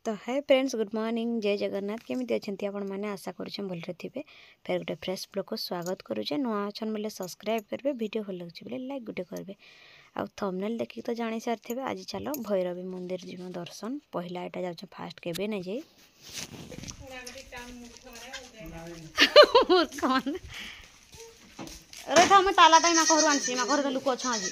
तो है friends good morning जय जगन्नाथ केमी अच्छे आपण मैंने आशा करें भलरे थे फिर गोटे फ्रेश ब्लॉग को स्वागत करुचे नुआ अच्छन बोले सब्सक्राइब करेंगे वीडियो भल लगे बोले लाइक गोटे करेंगे आ थंबनेल देखिए तो जानी सारी आज चलो भैरवी मंदिर जीव दर्शन पहला यहाँ जाऊँ फास्ट के नहीं जाए रही मैं ताला टाइम घर आनी घर लोक अच्छा आज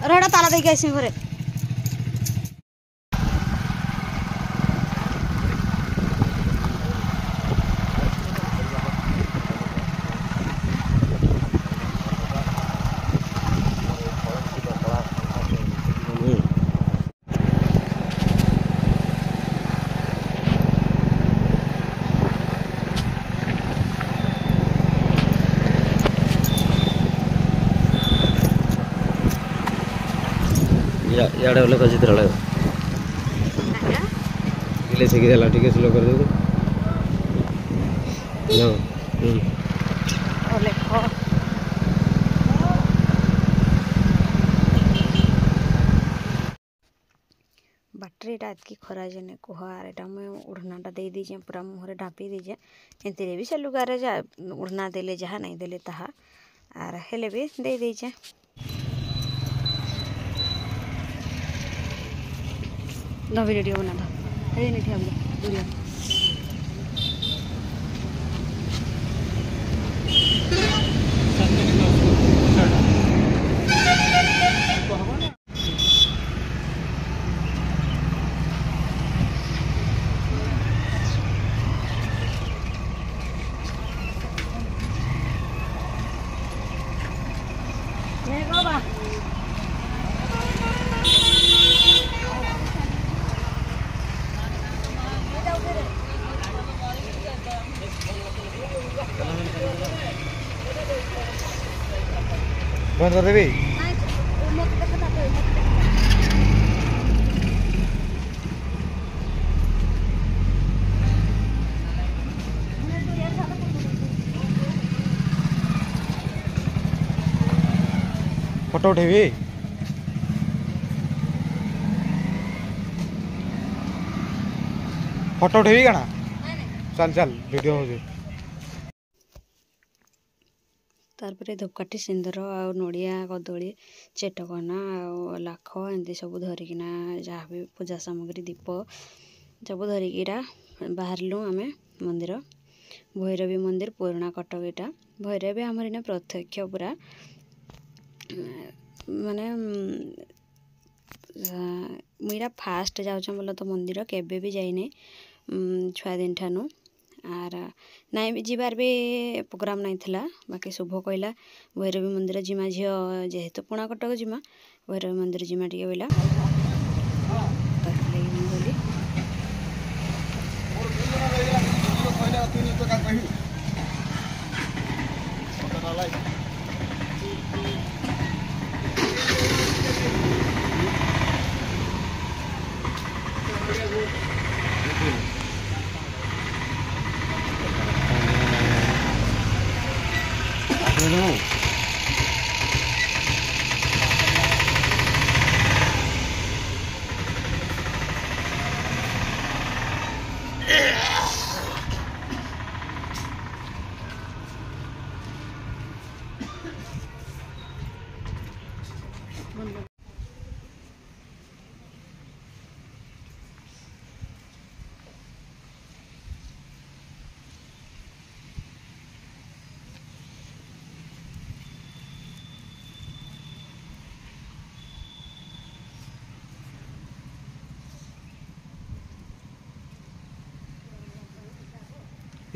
रड़ा ताला देके आसी घरे याडे वाले का चित्र लगा इले से गिरला ठीक है स्लो कर दो नो ओले खो बैटरीटा एतकी खरा जेने कुहार एटा मैं उड़नाटा दे दीजे पूरा मुहरे ढापी दीजे एंतिरे भी से लुगारे जा उड़ना देले जहाँ नहीं देले ताहा आर हेले भी दे दीजे ना वीडियो बना था अरे नहीं हम वीडियो बंद कर देवी फोटो उठेबी फोटो उठेबी कना चल चल वीडियो हो तारपरे धूपकाठी सिंदूर आ नड़िया कदली चेटकना आ लाख एमती सब धरिकिना जहाँ भी पूजा सामग्री दीप सब धरिकीरा बाहरलु आम मंदिर भैरवी मंदिर पुराणा कटक यहाँ भैरवी आमर इना प्रत्यक्ष पूरा माने मुझा फास्ट जाऊँ बोला तो मंदिर केबे भी जाइने छुआ दिन ठानु आर नाई भी जीवार भी प्रोग्राम नहीं थिला बाकी शुभ कहला भैरवी मंदिर जिमा झी जेहेतु पुणा कटक जिमा भैरवी मंदिर जिमा टे बोला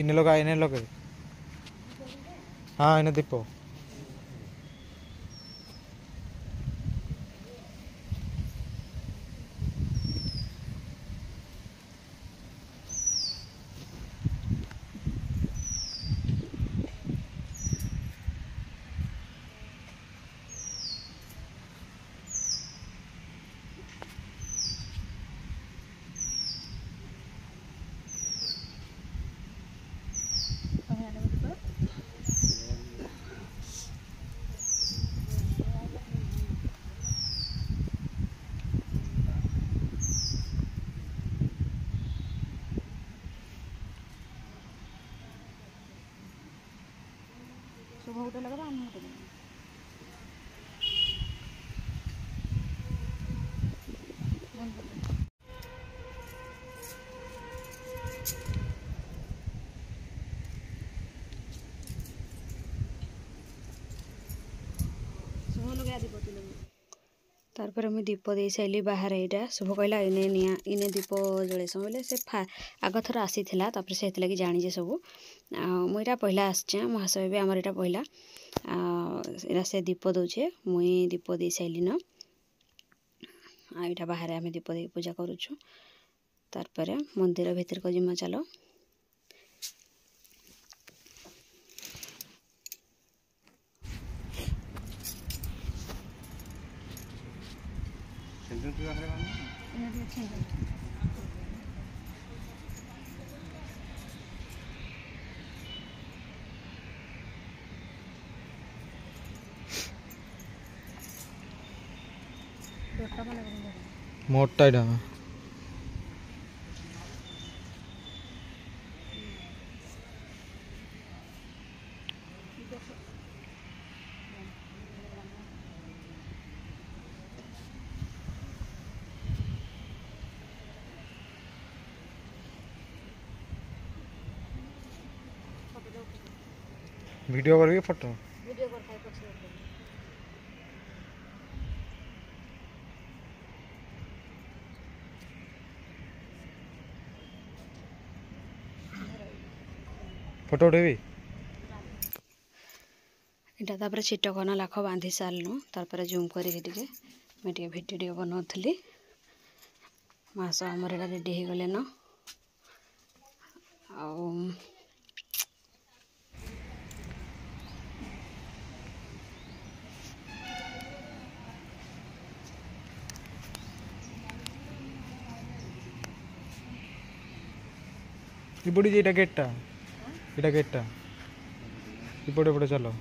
इन्हें लोग हाँ इन्हें दीपो शुभ होटे लगा हम होटे लगा शुभ लगा दीप तार मुझे दीप दे सारे बाहर यहाँ शुभ कहला इने निया इने दीप जलैस बोले से आग थर आसी से लगी जानी सब मुझा पहला आसचे महाशय भी आमर यहाँ पहला यहाँ से दीप दौचे मुई दीप दे सारे न यहाँ बाहर आम दीप दे पूजा करुचु तार मंदिर भीतर को जिमा चलो मोटा इटा वीडियो कर फोटो वीडियो कर खाई पछे फोटो उठेबी इटा तापर छिटकना लाख बांधी सारलु तापर जूम करके मुझे भिडियो बनाऊली मास आमर यहाँ रेडी हो गले न इपड़ी जी गेटा इपटे पटे चलो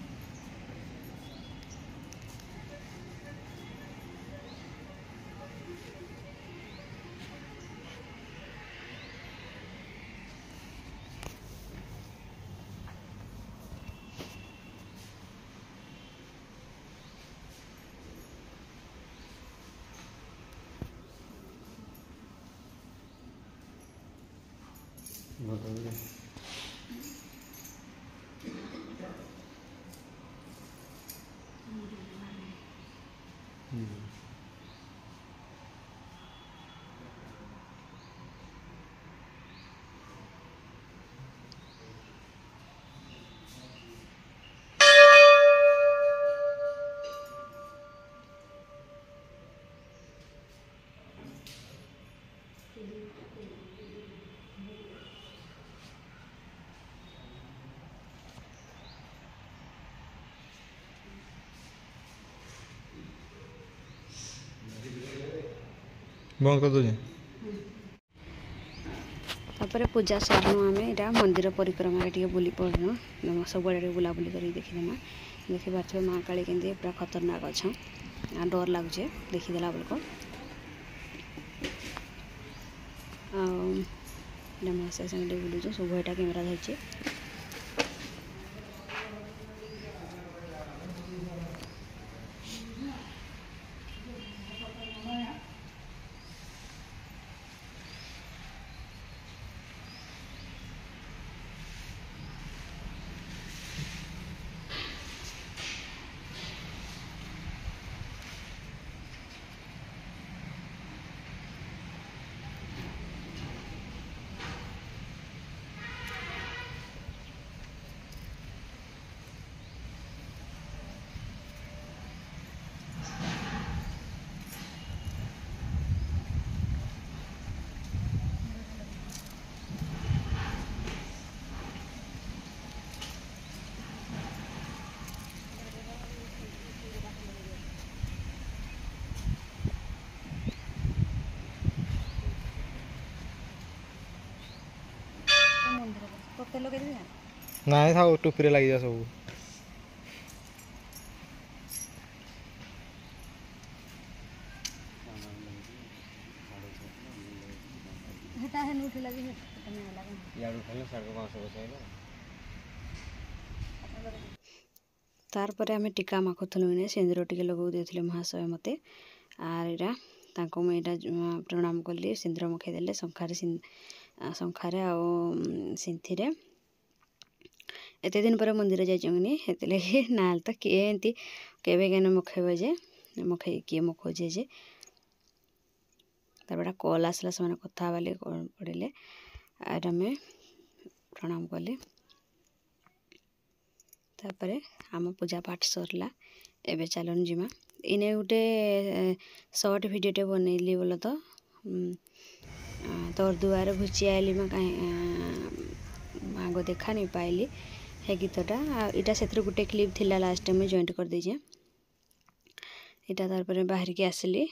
बंद कर दे तापर पूजा सारनु आम यहाँ मंदिर परिक्रमा टे बुली पड़न सब आड़े बुलाबुली कर देखीदेमा देखी पार्थ माँ काली के पूरा खतरनाक अच्छा डर लगुचे देखीदेला बेलक महाशय संगे बुलूँ शुभ यहाँ कैमेरा धरचे ना था टुपी लगी जा सब हेटा है नूठी लगी है नहीं लगा यार उठले 550 बचाइला तार पर आम टीका माखुलु इने सिंदूर टिके लगौ देथिले महाशय मते आर इरा तांको मैं इटा प्रणाम कली सिंदूर मखैदेले शंखारे आ सिंथिरे एते दिन पर मंदिर जाइछनी हेते लगे नाल तो किए एंती केबे केन मखैबे जे मखै किए मखौजे जे तार बड़ा कॉल आसला से कथा वाले पड़े आर आम प्रणाम कले तापर आम पूजा पाठ सरला एबे चलन जिमा इने गोटे शॉर्ट वीडियोटे बनैली बोल तो तोर दुआर घुची आइली मैं कहीं आगो देखा नहीं पाइली हे गीतटा इटा से गोटे क्लिप थिला लास्ट टाइम जॉइंट कर दीजिए इटा तार पर बाहर की आसली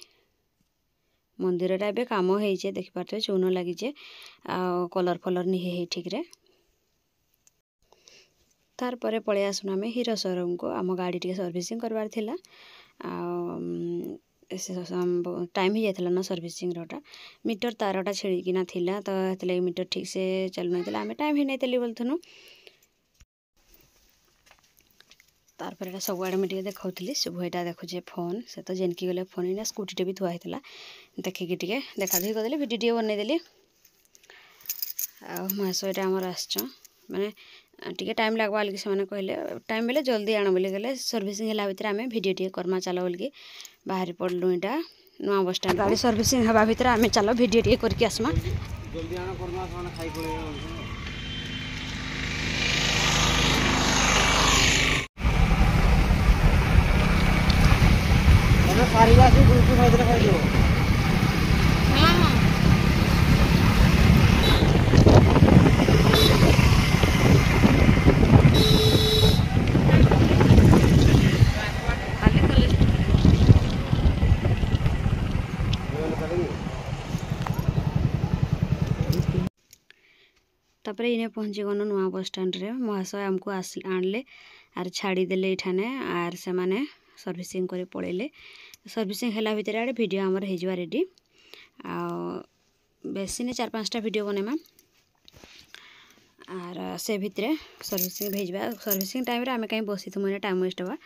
मंदिरटा एबे काम होइछे देखि पारते चून लागिछे आ कलर फलर नि हे ठीक रे तार परे पळे आसुना आमे हीरो शोरूम को आम गाड़ी टी सर्विसिंग करवार थिला टाइम ही जाइथिला ना सर्विसिंग रोटा मीटर तारटा छिड़ीकिना थिला तो हेतले मीटर ठीक से चलु नथिला आमे टाइम ही नै तेली बोलथनु तार पर सब आड़े मुझे देखी शुभ यहाँ देखुचे फोन से तो जेनकी गले फोन इना स्कूटी भी थुआ होता देखिकी टे देखा देखी करदेली भिडियो टे बनईदेली आशयटा आमर आस माने टी टाइम लगवा बोलिक से कहले टाइम बेले जल्दी आण बोली गले सर्विसिंग है भितर आम भिडियो टे करमा चल बोलिक बाहर पड़लु इटा नुआ बस स्टैंड गाड़ी सर्विसिंग हवा भितर आम चल भिडियो टे करके आसमा जल्दी आण करमा खाई पड़े सारी बात गुरुजी खाई खाई हाँ हाँ तापर इने पहुँची गनु नुआ बस स्टैंड रे महाशय आमको आणले आर छाड़ीदेले इठाने आर से माने सर्विसिंग कर पड़ेले सर्विसिंग है भितर आड़े वीडियो आमर हो रेडी आ बेसी नहीं 4-5टा वीडियो बनेमा आर से भितर सर्विसिंग भेजवा सर्विसिंग टाइम आम कहीं बसी थी मैंने टाइम वेस्ट हवा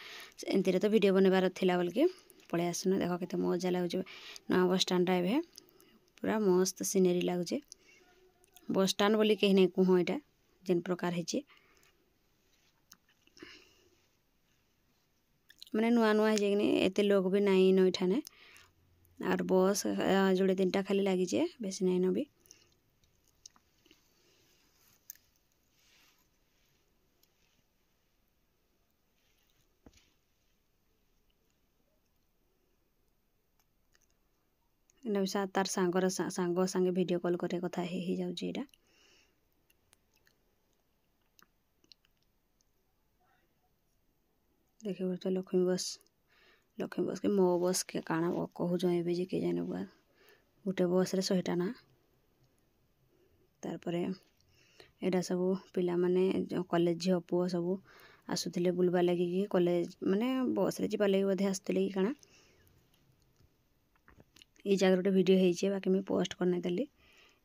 एमती तो वीडियो बनवार थिला बोलिकी पलि आसनु देख के मजा लगुच नुआ बस स्टैंड ए पूरा मस्त सीनेरी लगुचे बस स्टैंड बोली कहीं नहीं कहूँ यहाँ जेन प्रकार है मैंने नुआ नुआ एते लोग भी नाई न इठाने और बस जोड़े 3टा खाली लगी बेसी नाई न भी तार सांग संगे वीडियो कॉल करे कथा ही जाउची एटा देखिए तो लक्ष्मी बस के मो बस के काना कहूँ ए जे के जाने बुआ गोटे बस रे 100टा ना तार एटा सब पिला माने कॉलेज झील पुओ सब आसुले बुलवा लगे कॉलेज माने बस रे जीवा लगे बोधे आसुले कि काना ये जगह गोटे वीडियो होइए बाकी मैं पोस्ट करना देली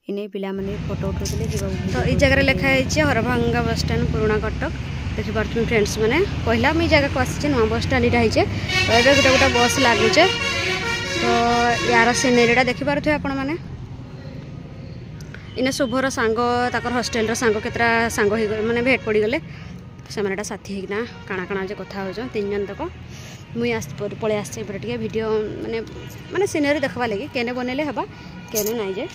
इने पिला माने फोटो उठौले तो ये जगह लिखा है हरभंगा बस स्टैंड पुराना कटक देखि पार्थ फ्रेंड्स मैंने पहला मुझे जगह को आसी नुआ बस स्टैंड यहाँ है तो ये गोटे गोटे बस लगुचे तो यार सीनेरीटा देखिपे आपण मैंने इने शुभर सांग ताकर हॉस्टेल सांग केतरा सांग हो माने भेट पड़गले से साथी होना काଣା काଣା जे कथा हो 3 जन तक मुझे पलि आस वीडियो माने माने सीनेरी देखवा लगे केने बनैले हवा केने नाई जे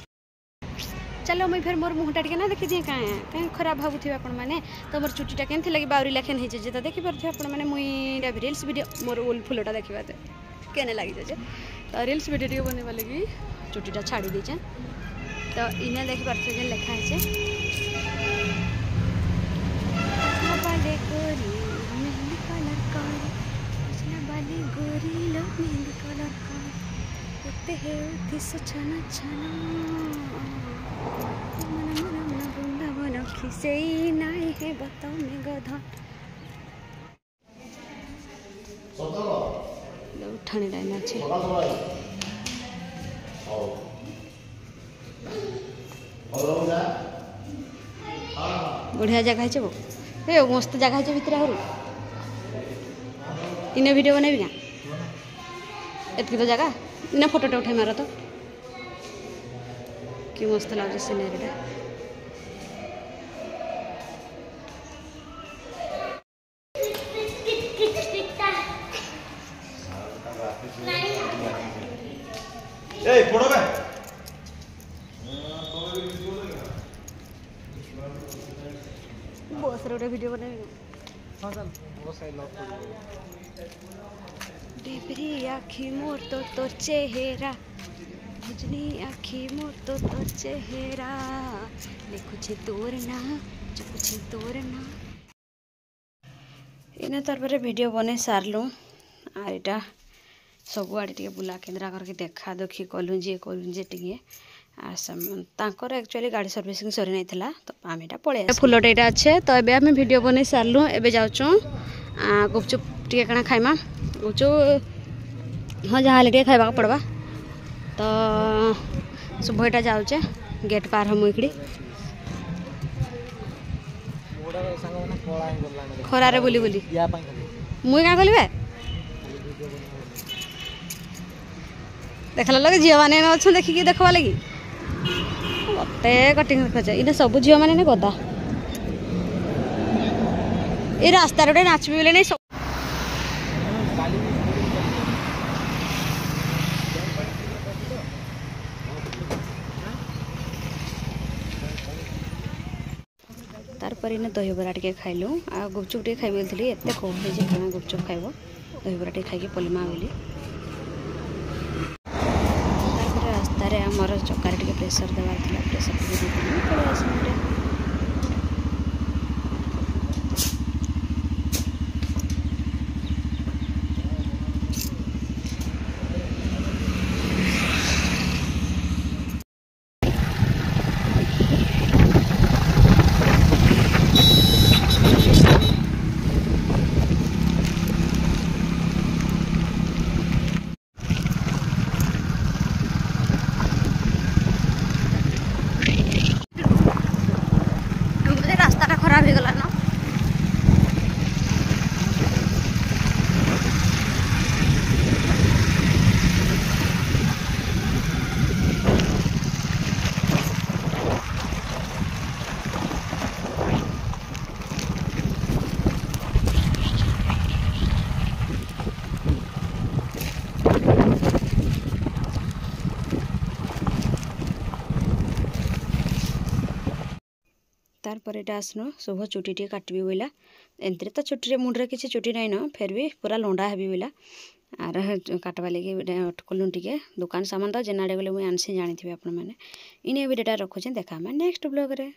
चलो मुझे फिर मोर मुहटा टे ना देखी दिए कहीं खराब भावुवे आपण मैंने तो मोर चुटीटा केमती लगे बाउरी लाखेन हो तो देखिपे आपण मैंने मुझे रिल्स वीडियो मोर उल फुलटा देखा केने लगी जाए तो रिल्स वीडियो टे बनवा लगी चुटीटा छाड़ी दीचे तो इने देखिपे लिखा है उठाने लाइन अच्छे बढ़िया जगह है वो मस्त जगह है भितर इन्हें वीडियो बनेबी क्या एतकी तो जगह इन्हें फोटोटे उठे मार तो कि मस्त लगे सिनेरीटा बस रे वीडियो बनेबी डेबरी आखी मोर तो तोर चेहरा भुजनी आखी मोर तो तोर चेहरा लिखुछे तोर ना चुकुछे तोर ना इना तार पर वीडियो बने सारलु आर इटा सब आड़े टे बुला केन्द्रा करके देखा देखी कलु जे टे तांकर एक्चुअली गाड़ी सर्विसिंग सरी नहीं थिला तो आम एटा पळे फुलटे एटा अच्छे तो एबे आम वीडियो बने सारलु एबे जाउचु गुपचुप टे कणा खाइमा गुपचुप हाँ जहाँ टे खाइबा पड़वा तो शुभ एटा जाउचे गेट पार हम इकड़ी खरारे बुली बुली मुई क्या कली देखल लगे झील मैंने अच्छा देखिकी देखवा लगी मत कटिंग खोजे इन्हें सब झील मैंने गदा ये रास्ता गोटे नाचबी बोले नहीं तारपर इन्हें दहीबरा टे खाइलु आ गुपचुप टे खाइ बोलती एत कहली जे कण गुपचुप खाइब दहीबरा टे खाई पलिमा बोली रास्तार आमर चकार टे प्रेसर देवार था प्रेसर पड़े आसमें रास्ता खराब हो गला ना तारपर एटा आसनो शुभ चुटी टे काटबी बोला एंतरे तो चुटी मुंडे किसी चुटी नाइन फिर भी पूरा लंडा हेबी बोला आर काटवा लगे अटकलु टे दुकान सामान तो जेनाड़े गले मुझे आनसी जानी थी आपण मैंने इन्हें वीडियोटा रखुचे देखा नेक्स्ट ब्लॉग रे।